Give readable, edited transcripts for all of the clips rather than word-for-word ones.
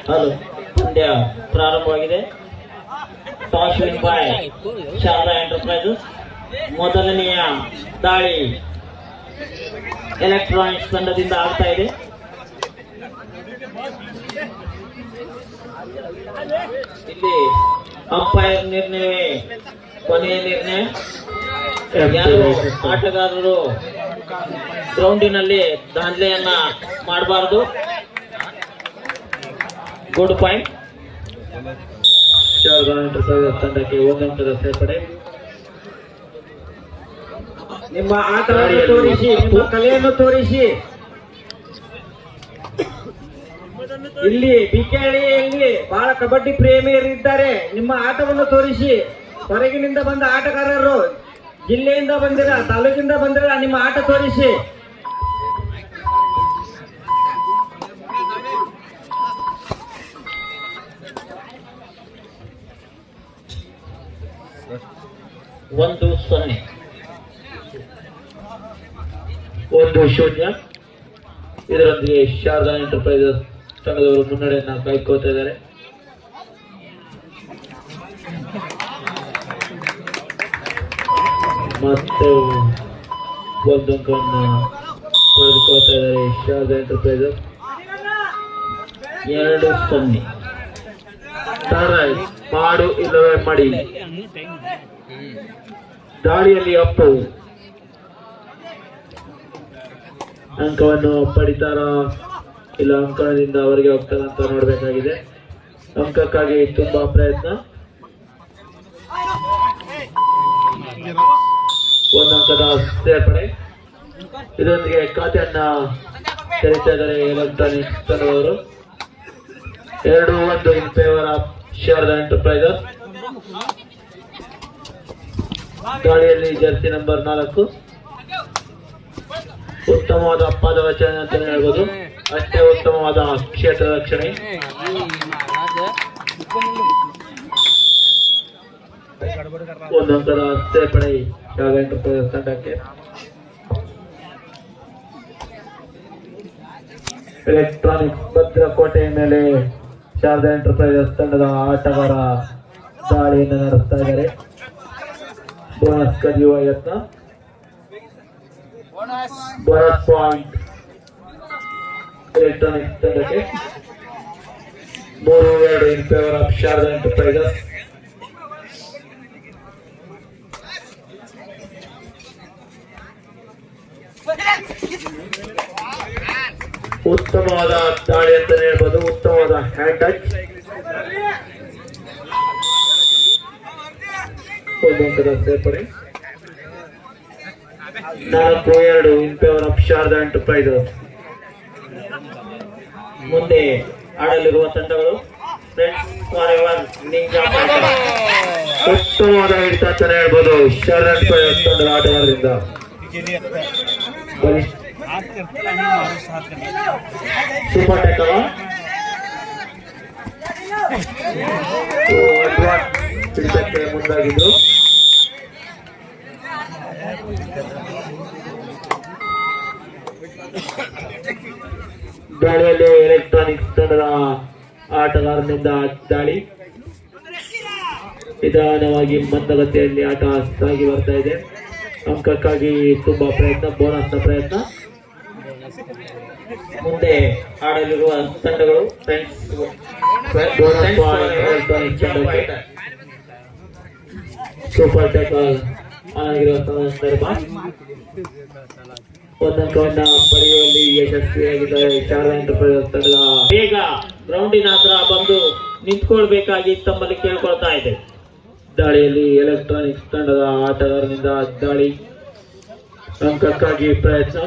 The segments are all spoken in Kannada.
ಹಲೋ, ಪಂದ್ಯ ಪ್ರಾರಂಭವಾಗಿದೆ. Toss win by Sharada enterprises. ಮೊದಲನೆಯ ದಾಳಿ ಎಲೆಕ್ಟ್ರಾನಿಕ್ಸ್ ತಂಡದಿಂದ ಆಗ್ತಾ ಇದೆ. ಇಲ್ಲಿ ಅಂಪೈರ್ ನಿರ್ಣಯವೇ ಕೊನೆಯ ನಿರ್ಣಯ. ಯಾರು ಆಟಗಾರರು ಗ್ರೌಂಡಿನಲ್ಲಿ ದಾಂಧಲೆಯನ್ನ ಮಾಡಬಾರದು. Good point. ಶಾರದಾ ಎಂಟರ್ಪ್ರೈಸಸ್ ತಂಡಕ್ಕೆ 1 ಅಂಕದ ಸೇರ್ಪಡೆ. ನಿಮ್ಮ ಆಟವನ್ನು ತೋರಿಸಿ, ನಿಮ್ಮ ಕಲೆಯನ್ನು ತೋರಿಸಿ. ಇಲ್ಲಿ ಬಿಕೆಹಳ್ಳಿಯಲ್ಲಿ ಬಹಳ ಕಬಡ್ಡಿ ಪ್ರೇಮಿಯರಿದ್ದಾರೆ. ನಿಮ್ಮ ಆಟವನ್ನು ತೋರಿಸಿ. ಹೊರಗಿನಿಂದ ಬಂದ ಆಟಗಾರರು, ಜಿಲ್ಲೆಯಿಂದ ಬಂದಿರ, ತಾಲೂಕಿಂದ ಬಂದಿರ, ನಿಮ್ಮ ಆಟ ತೋರಿಸಿ. ಒಂದು 0 1-0. ಇದರೊಂದಿಗೆ ಶಾರದಾ ಎಂಟರ್ಪ್ರೈಸಸ್ ತಂಡದವರು ಮುನ್ನಡೆಯನ್ನ ಕಾಯ್ಕೋತಾ ಇದ್ದಾರೆ. ಮತ್ತೆ 1 ಅಂಕವನ್ನು ಪಡೆದುಕೊಳ್ತಾ ಇದ್ದಾರೆ ಶಾರದಾ ಎಂಟರ್ಪ್ರೈಸಸ್. 2-0. ಮಾಡು ಇಲ್ಲವೇ ಮಾಡಿ. ದಾಳಿಯಲ್ಲಿ ಅಪ್ಪು ಅಂಕವನ್ನು ಪಡಿತಾರ ಇಲ್ಲ ಅಂಕಣದಿಂದ ಅವರಿಗೆ ಹೋಗ್ತಾರ ಅಂತ ನೋಡಬೇಕಾಗಿದೆ. ಅಂಕಕ್ಕಾಗಿ ತುಂಬಾ ಪ್ರಯತ್ನ. 1 ಅಂಕದ ಸೇರ್ಪಡೆ. ಇದರೊಂದಿಗೆ ಖಾತೆಯನ್ನ ತೆರೀತಾ ಇದ್ದಾರೆ ಎಲೆಕ್ಟ್ರಾನಿಕ್ಸ್ ತಂಡದವರು. 2-1 ಇನ್ ಫೇವರ್ ಆಫ್ ಶಾರದಾ ಎಂಟರ್ಪ್ರೈಸಸ್. ದಾಳಿಯಲ್ಲಿ ಜರ್ಸಿ ನಂಬರ್ 4 ಉತ್ತಮವಾದ ಪಾದರಚನೆ ಅಂತ ಹೇಳ್ಬೋದು. ಅಷ್ಟೇ ಉತ್ತಮವಾದ ಕ್ಷೇತ್ರ ರಕ್ಷಣೆ. 1 ಅಂಕದ ಸೇರ್ಪಡೆ ಶಾರದಾ ಎಂಟರ್ಪ್ರೈಸಸ್ ತಂಡಕ್ಕೆ. ಎಲೆಕ್ಟ್ರಾನಿಕ್ಸ್ ಭದ್ರಕೋಟೆಯ ಮೇಲೆ ಶಾರದಾ ಎಂಟರ್ಪ್ರೈಸಸ್ ತಂಡದ ಆಟಗಾರ ದಾಳಿಯನ್ನು ನಡೆಸ್ತಾ ಇದ್ದಾರೆ. ಬೋನಸ್ ಕದಿಯುವ ಯತ್ನ. ಬೋನಸ್ ಪಾಯಿಂಟ್ ಎಲೆಕ್ಟ್ರಾನಿಕ್ಸ್ ತಂಡಕ್ಕೆ. 3-2 ಇನ್ ಫೇವರ್ ಆಫ್ ಶಾರದಾ ಎಂಟರ್ಪ್ರೈಸಸ್. ಉತ್ತಮವಾದ ದಾಳಿ ಅಂತ ಹೇಳ್ಬೋದು. ಉತ್ತಮವಾದ ಹ್ಯಾಂಡ್ ಟಚ್. 1 ಅಂಕದ ಸೇರ್ಪಡೆ. 4-2 ಇನ್ ಫೇವರ್ ಆಫ್ ಶಾರದಾ ಎಂಟರ್ಪ್ರೈಸಸ್. ಮುಂದೆ ಆಡಲಿರುವ ತಂಡಗಳು ಉತ್ತಮವಾದ ಹಿಡಿತ ಅಂತಾನೆ ಹೇಳ್ಬೋದು ಶಾರದಾ ಎಂಟರ್ಪ್ರೈಸಸ್ ತಂಡದ ಆಟಗಾರರಿಂದ. Super tackle. ಹಿಡಿತಕ್ಕೆ ಮುಂದಾಗಿದ್ದು. ದಾಳಿಯಲ್ಲಿ ಎಲೆಕ್ಟ್ರಾನಿಕ್ಸ್ ತಂಡದ ಆಟಗಾರನಿಂದ ದಾಳಿ. ನಿಧಾನವಾಗಿ ಮಂದಗತಿಯಲ್ಲಿ ಆಟ ಸಾಗಿ ಬರ್ತಾ ಇದೆ. ಅಂಕಕ್ಕಾಗಿ ತುಂಬಾ ಪ್ರಯತ್ನ, ಬೋನಸ್ನ ಪ್ರಯತ್ನ. ಮುಂದೆ ಆಡಲಿರುವ ತಂಡಗಳು ಸೂಪರ್ ಟ್ಯಾಕಲ್ ಆಗಿರುವ ಸಂದರ್ಭ. 1 ಅಂಕವನ್ನ ಪಡೆಯುವಲ್ಲಿ ಯಶಸ್ವಿಯಾಗಿದ್ದಾರೆ ಶಾರದಾ ಎಂಟರ್ಪ್ರೈಸಸ್ ತಂಡದ. ಬೇಗ ಗ್ರೌಂಡಿನ ಹತ್ರ ಬಂದು ನಿಂತ್ಕೊಳ್ಬೇಕಾಗಿ ತಮ್ಮಲ್ಲಿ ಕೇಳ್ಕೊಳ್ತಾ ಇದೆ. ದಾಳಿಯಲ್ಲಿ ಎಲೆಕ್ಟ್ರಾನಿಕ್ಸ್ ತಂಡದ ಆಟಗಾರನಿಂದ ದಾಳಿ. ಅಂಕಕ್ಕಾಗಿ ಪ್ರಯತ್ನ.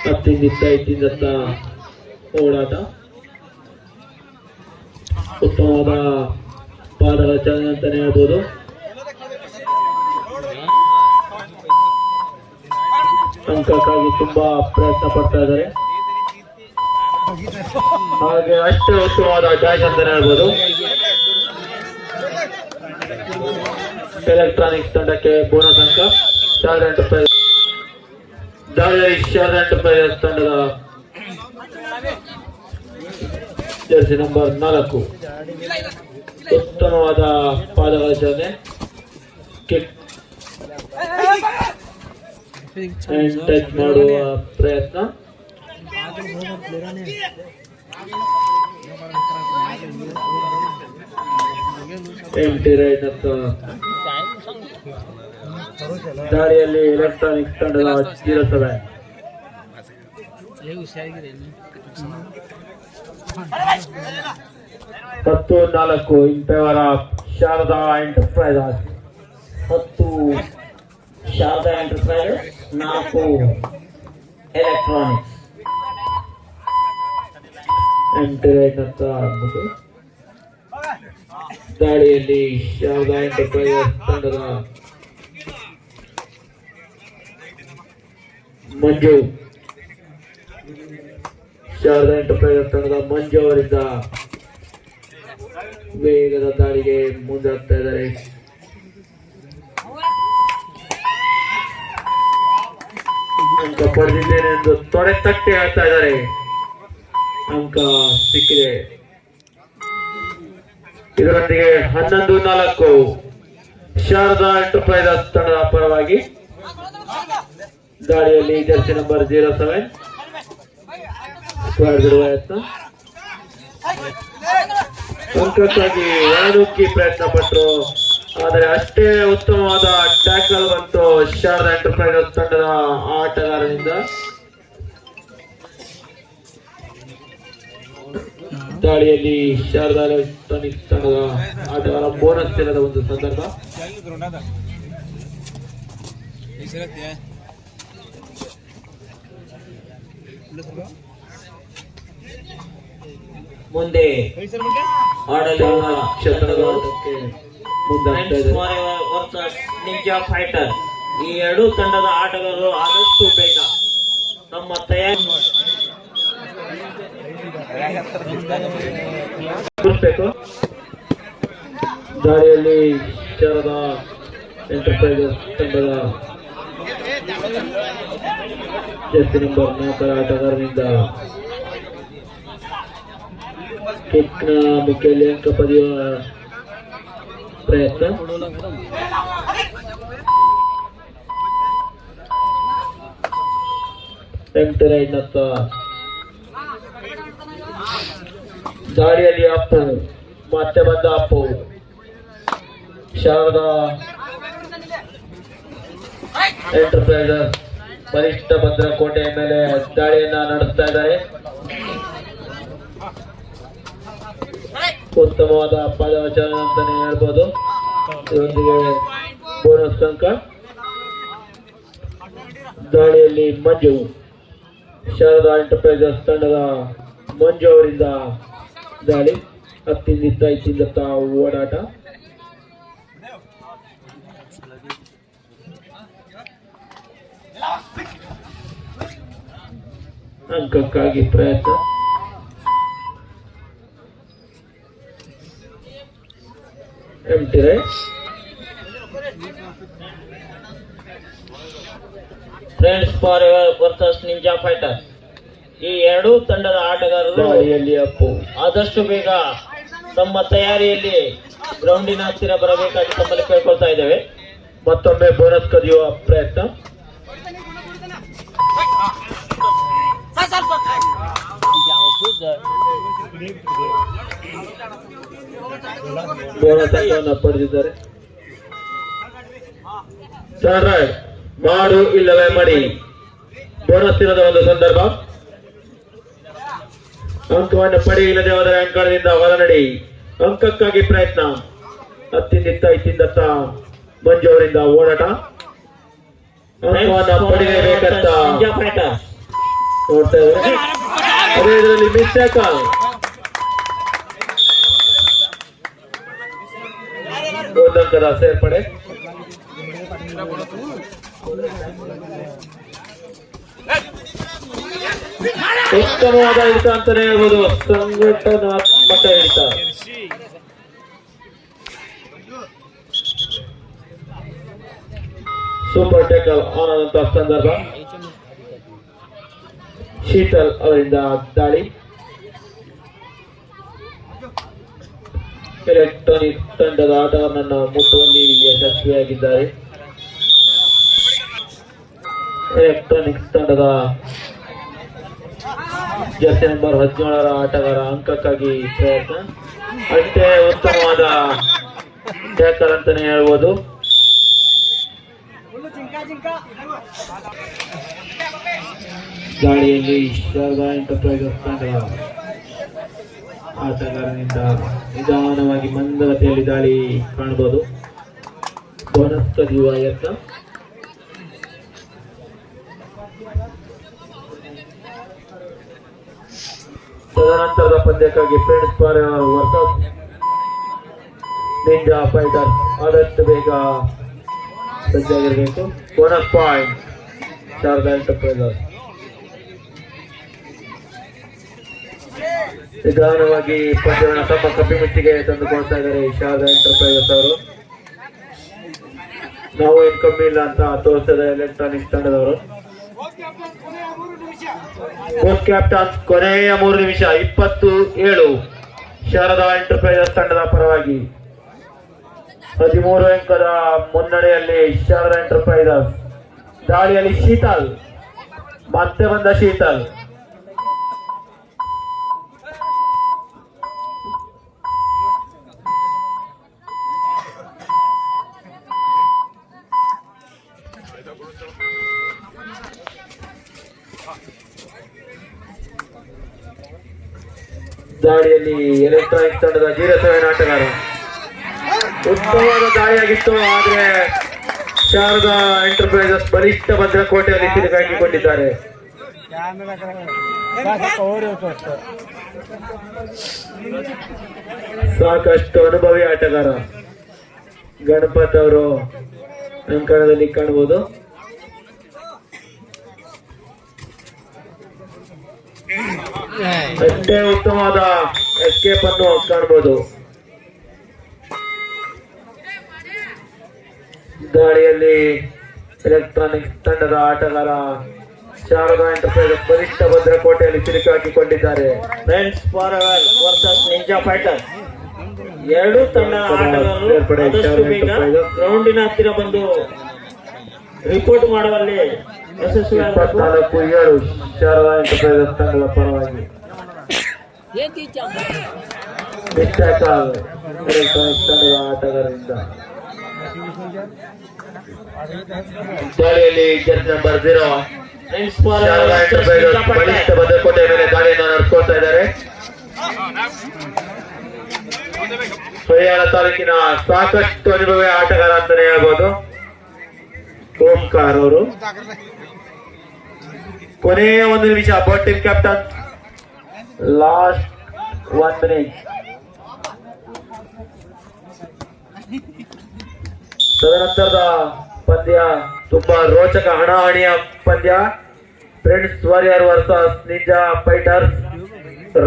ಇತ್ತಿಂದತ್ತ ಓಡಾಟ. ಉತ್ತಮವಾದ ಪಾದರಚನೆ ಅಂತಾನೆ ಹೇಳ್ಬೋದು. ಅಂಕಕ್ಕಾಗಿ ತುಂಬಾ ಪ್ರಯತ್ನ ಪಡ್ತಾ ಇದ್ದಾರೆ. ಹಾಗೆ ಅಷ್ಟೇ ಉತ್ತಮವಾದ ಡ್ಯಾಶ್ ಅಂತಾನೆ ಹೇಳ್ಬೋದು. ಎಲೆಕ್ಟ್ರಾನಿಕ್ಸ್ ತಂಡಕ್ಕೆ ಬೋನಸ್ ಅಂಕ. ಶಾರದಾ ಎಂಟರ್ಪ್ರೈಸ್ ದಾಳಿಯಲ್ಲಿ ಶಾರದಾ ಎಂಟರ್ಪ್ರೈಸಸ್ ತಂಡದ ಜರ್ಸಿ ನಂಬರ್ 4 ಉತ್ತಮವಾದ ಪಾದರಚನೆ, ಕಿಕ್ ಅಂಡ್ ಟಚ್ ಮಾಡುವ ಪ್ರಯತ್ನ. ಎಂಟಿ ರೈಟ್ ಅಂತ ದಾಳಿಯಲ್ಲಿ ಎಲೆಕ್ಟ್ರಾನಿಕ್ಸ್ ತಂಡದ 07. 10-4 in favour of Sharada enterprises. 10 Sharada enterprises, 4 electronics. ಎಂಟಿ ರೈಟ್ ಅಂತ ಆಗ್ಬಿಟ್ಟು ದಾಳಿಯಲ್ಲಿ ಶಾರದಾ ಎಂಟರ್ಪ್ರೈಸಸ್ ತಂಡದ ಮಂಜು, ಶಾರದಾ ಎಂಟರ್ಪ್ರೈಸಸ್ ತಂಡದ ಮಂಜು ಅವರಿಂದ ವೇಗದ ದಾಳಿಗೆ ಮುಂದಾಗ್ತಾ ಇದ್ದಾರೆ. ಅಂಕ ಪಡೆದಿದ್ದೇನೆ ಎಂದು ತೊಡೆ ತಟ್ಟಿ ಹೇಳ್ತಾ ಇದ್ದಾರೆ. ಅಂಕ ಸಿಕ್ಕಿದೆ. ಇದರೊಂದಿಗೆ 11-4 ಶಾರದಾ ಎಂಟರ್ಪ್ರೈಸಸ್ ತಂಡದ ಪರವಾಗಿ. ದಾಳಿಯಲ್ಲಿ ಜರ್ಸಿ ನಂಬರ್ 07 ಸ್ಕ್ವೇರ್ ಬಿಡುವ ಯತ್ನ. ಅಂಕಕ್ಕಾಗಿ ಒಳನುಗ್ಗಿ ಪ್ರಯತ್ನ ಪಟ್ಟರು, ಆದರೆ ಅಷ್ಟೇ ಉತ್ತಮವಾದ ಟ್ಯಾಕಲ್ ಬಂತು ಶಾರದಾ ಎಂಟರ್ಪ್ರೈಸಸ್ ತಂಡದ ಆಟಗಾರನಿಂದ. ದಾಳಿಯಲ್ಲಿ ಶಾರದಾ ಎಲೆಕ್ಟ್ರಾನಿಕ್ಸ್ ತಂಡದ ಆಟಗಾರ ಬೋನಸ್ ದಿನದ ಒಂದು ಸಂದರ್ಭ. ಮುಂದೆ ಆಡಲಿರುವ ಕ್ಷೇತ್ರದ ಆಟಕ್ಕೆ ಮುಂದಾಗ್ತಾ ಇದೆ. Versus ninja fighter. ಈ ಎರಡೂ ತಂಡದ ಆಟಗಾರರು ಆದಷ್ಟು ಬೇಗ ತಮ್ಮ ತಯಾರಿ ದಾಳಿಯಲ್ಲಿ ಶಾರದಾ ಎಂಟರ್ಪ್ರೈಸಸ್ ತಂಡದ ಜರ್ಸಿ ನಂಬರ್ 4 ಆಟಗಾರನಿಂದ ಕಿಕ್ನ ಮುಖ್ಯಲ್ಲಿ ಅಂಕ ಪಡೆಯುವ ಪ್ರಯತ್ನ. ಎಂಟಿ ರೈಟ್ ಅಂತ ದಾಳಿಯಲ್ಲಿ ಅಪ್ಪು, ಮತ್ತೆ ಬಂದ ಅಪ್ಪು. ಶಾರದಾ ಎಂಟರ್ಪ್ರೈಸಸ್ ಬಲಿಷ್ಠ ಭದ್ರಕೋಟೆಯ ಮೇಲೆ ದಾಳಿಯನ್ನ ನಡೆಸ್ತಾ ಇದ್ದಾರೆ. ಉತ್ತಮವಾದ ಪಾದವಚನ ಅಂತಾನೆ ಹೇಳ್ಬೋದು. ಇದರೊಂದಿಗೆ ಬೋನಸ್ ಅಂಕ. ದಾಳಿಯಲ್ಲಿ ಮಂಜು, ಶಾರದಾ ಎಂಟರ್ಪ್ರೈಸಸ್ ತಂಡದ ಮಂಜು ಅವರಿಂದ ದಾಳಿ. ಹತ್ತಿಂದಿತ್ತ ಓಡಾಟ. ಅಂಕಕ್ಕಾಗಿ ಪ್ರಯತ್ನ. Empty raid. Friends for versus ninja fighter. ಈ ಎರಡೂ ತಂಡದ ಆಟಗಾರರು ದಾಳಿಯಲ್ಲಿ ಅಪ್ಪು ಆದಷ್ಟು ಬೇಗ ತಮ್ಮ ತಯಾರಿಯಲ್ಲಿ ಗ್ರೌಂಡಿನ ಹತ್ತಿರ ಬರಬೇಕಾಗಿ ತಮ್ಮಲ್ಲಿ ಕೇಳ್ಕೊಳ್ತಾ ಇದ್ದೇವೆ. ಮತ್ತೊಮ್ಮೆ ಬೋನಸ್ ಕದಿಯುವ ಪ್ರಯತ್ನ. ಬೋನಸ್ ಅಂಕವನ್ನು ಪಡೆದಿದ್ದಾರೆ. ಮಾಡು ಇಲ್ಲವೇ ಮಾಡಿ ಬೋನಸ್ ದಿನದ ಒಂದು ಸಂದರ್ಭ. ಅಂಕವನ್ನು ಪಡೆಯಿಲ್ಲದೆ ಹೋದರೆ ಅಂಕಣದಿಂದ ಹೊರನಡಿ. ಅಂಕಕ್ಕಾಗಿ ಪ್ರಯತ್ನ. ಹತ್ತಿಂದಿತ್ತ ಮಂಜು ಅವರಿಂದ ಓಡಾಟ. ಅಂಕವನ್ನು ಪಡೆಯಬೇಕಂತ ನೋಡ್ತಾ ಇದ್ದಾರೆ. ಅದೇ ಇದರಲ್ಲಿ ಮಿಸ್ ಟ್ಯಾಕಲ್. ಒಂದು ಅಂಕದ ಸೇರ್ಪಡೆ. ಉತ್ತಮವಾದ ಹಿಡಿತ ಅಂತಾನೆ ಹೇಳ್ಬೋದು. ಸಂಘಟನಾತ್ಮಕ ಹಿಡಿತ. ಸೂಪರ್ ಟ್ಯಾಕಲ್ ಆನಂತ ಸಂದರ್ಭ. ಶೀತಲ್ ಅವರಿಂದ ದಾಳಿ. ಎಲೆಕ್ಟ್ರಾನಿಕ್ ತಂಡದ ಆಟಗಾರನನ್ನು ಮುಟ್ಟುವಲ್ಲಿ ಯಶಸ್ವಿಯಾಗಿದ್ದಾರೆ. ಎಲೆಕ್ಟ್ರಾನಿಕ್ಸ್ ತಂಡದ ಜರ್ಸಿ ನಂಬರ್ 17ರ ಆಟಗಾರ ಅಂಕಕ್ಕಾಗಿ ಪ್ರಯತ್ನ. ಅಷ್ಟೇ ಉತ್ತಮವಾದ ಟ್ಯಾಕಲ್ ಅಂತಾನೆ ಹೇಳ್ಬೋದು. ದಾಳಿಯಲ್ಲಿ ಶಾರದಾ ಎಂಟರ್ಪ್ರೈಸಸ್ ತಂಡದ ಆಟಗಾರನಿಂದ ನಿಧಾನವಾಗಿ ಮಂದಗತಿಯಲ್ಲಿ ದಾಳಿ ಕಾಣಬಹುದು. ಬೋನಸ್ ಕದಿಯುವ ಯತ್ನ. ತದನಂತರದ ಪಂದ್ಯಕ್ಕಾಗಿ friends forever versus ninja fighter ಆದಷ್ಟು ಬೇಗ ಸಜ್ಜಾಗಿರಬೇಕು. Bonus point Sharada enterprises. ನಿಧಾನವಾಗಿ ಪಂದ್ಯವನ್ನು ತಮ್ಮ ಕಪಿಮುಷ್ಟಿಗೆ ತಂದುಕೊಳ್ತಾ ಇದ್ದಾರೆ ಶಾರದಾ ಎಂಟರ್ಪ್ರೈಸಸ್ ಅವರು. ನಾವು ಏನ್ ಕಮ್ಮಿ ಇಲ್ಲ ಅಂತ ತೋರಿಸಿದ ಎಲೆಕ್ಟ್ರಾನಿಕ್ಸ್ ತಂಡದವರು. ಕೋಚ್ ಕ್ಯಾಪ್ಟನ್ ಕೊನೆಯ 3 ನಿಮಿಷ 27 ಶಾರದಾ ಎಂಟರ್ಪ್ರೈಸಸ್ ತಂಡದ ಪರವಾಗಿ 13 ಅಂಕದ ಮುನ್ನಡೆಯಲ್ಲಿ ಶಾರದಾ ಎಂಟರ್ಪ್ರೈಸಸ್. ದಾಳಿಯಲ್ಲಿ ಶೀತಲ್, ಮತ್ತೆ ಬಂದ ಶೀತಲ್. ದಾಳಿಯಲ್ಲಿ ಎಲೆಕ್ಟ್ರಾನಿಕ್ಸ್ ತಂಡದ 07 ಆಟಗಾರ. ಉತ್ತಮವಾದ ದಾಳಿಯಾಗಿತ್ತು, ಆದರೆ ಶಾರದಾ ಎಂಟರ್ಪ್ರೈಸಸ್ ಬಲಿಷ್ಠ ಭದ್ರಕೋಟೆಯಲ್ಲಿ ಸಿಲುಕಾಕಿಕೊಂಡಿದ್ದಾರೆ. ಸಾಕಷ್ಟು ಅನುಭವಿ ಆಟಗಾರ ಗಣಪತ್ ಅವರು ಅಂಕಣದಲ್ಲಿ ಕಾಣಬಹುದು. ಅಷ್ಟೇ ಉತ್ತಮವಾದ ಎಸ್ಕೇಪ್ ಅನ್ನು ಕಾಣಬಹುದು. ದಾಳಿಯಲ್ಲಿ ಎಲೆಕ್ಟ್ರಾನಿಕ್ಸ್ ತಂಡದ ಆಟಗಾರ ಶಾರದಾ ಎಂಟರ್ಪ್ರೈಸಸ್ ಬಲಿಷ್ಠ ಭದ್ರಕೋಟೆಯಲ್ಲಿ ಸಿಲುಕಾಕಿಕೊಂಡಿದ್ದಾರೆ. Friends forever versus ninja fighter. ಎರಡೂ ತಂಡ ಆಟಗಾರರು ಆದಷ್ಟು ಬೇಗ ಗ್ರೌಂಡಿನ ಹತ್ತಿರ ಬಂದು ರಿಪೋರ್ಟ್ ಮಾಡುವಲ್ಲಿ ಯಶಸ್ವಿಯಾಗಬೇಕು. 24-7 ಶಾರದಾ ಎಂಟರ್ಪ್ರೈಸಸ್ ತಂಡದ ಪರವಾಗಿ ಎಲೆಕ್ಟ್ರಾನಿಕ್ಸ್ ತಂಡದ ಆಟಗಾರರಿಂದ. ದಾಳಿಯಲ್ಲಿ Jersey number 0 friends Sharada enterprises ಬಲಿಷ್ಠ ಭದ್ರಕೋಟೆಯ ಮೇಲೆ ದಾಳಿಯನ್ನು ನಡೆಸ್ಕೊಳ್ತಾ ಇದ್ದಾರೆ. ಹರಿಯಾಣ ತಾಲೂಕಿನ ಸಾಕಷ್ಟು ಅನುಭವಿ ಆಟಗಾರ ಅಂತಾನೆ ಹೇಳ್ಬೋದು ಓಂಕಾರ್ ಅವರು. ಕೊನೆಯ 1 ನಿಮಿಷ both team captain. Last 1 minute. ತದನಂತರದ ಪಂದ್ಯ ತುಂಬಾ ರೋಚಕ ಹಣಾಹಣಿಯ ಪಂದ್ಯ. Friends warrior versus ninja fighters.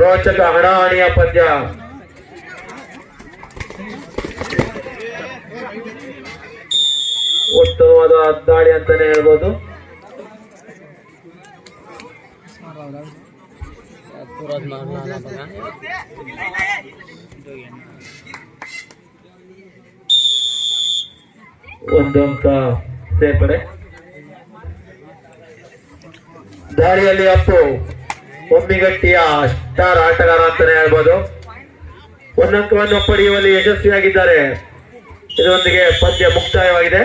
ರೋಚಕ ಹಣಾಹಣಿಯ ಪಂದ್ಯ. ಉತ್ತಮವಾದ ದಾಳಿ ಅಂತಾನೆ ಹೇಳ್ಬೋದು. ಒಂದು ಅಂಕ ಸೇರ್ಪಡೆ. ದಾಳಿಯಲ್ಲಿ ಅಪ್ಪು ಒಮ್ಮಿಗಟ್ಟಿಯ ಸ್ಟಾರ್ ಆಟಗಾರ ಅಂತಾನೆ ಹೇಳ್ಬೋದು. 1 ಅಂಕವನ್ನು ಪಡೆಯುವಲ್ಲಿ ಯಶಸ್ವಿಯಾಗಿದ್ದಾರೆ. ಇದರೊಂದಿಗೆ ಪಂದ್ಯ ಮುಕ್ತಾಯವಾಗಿದೆ.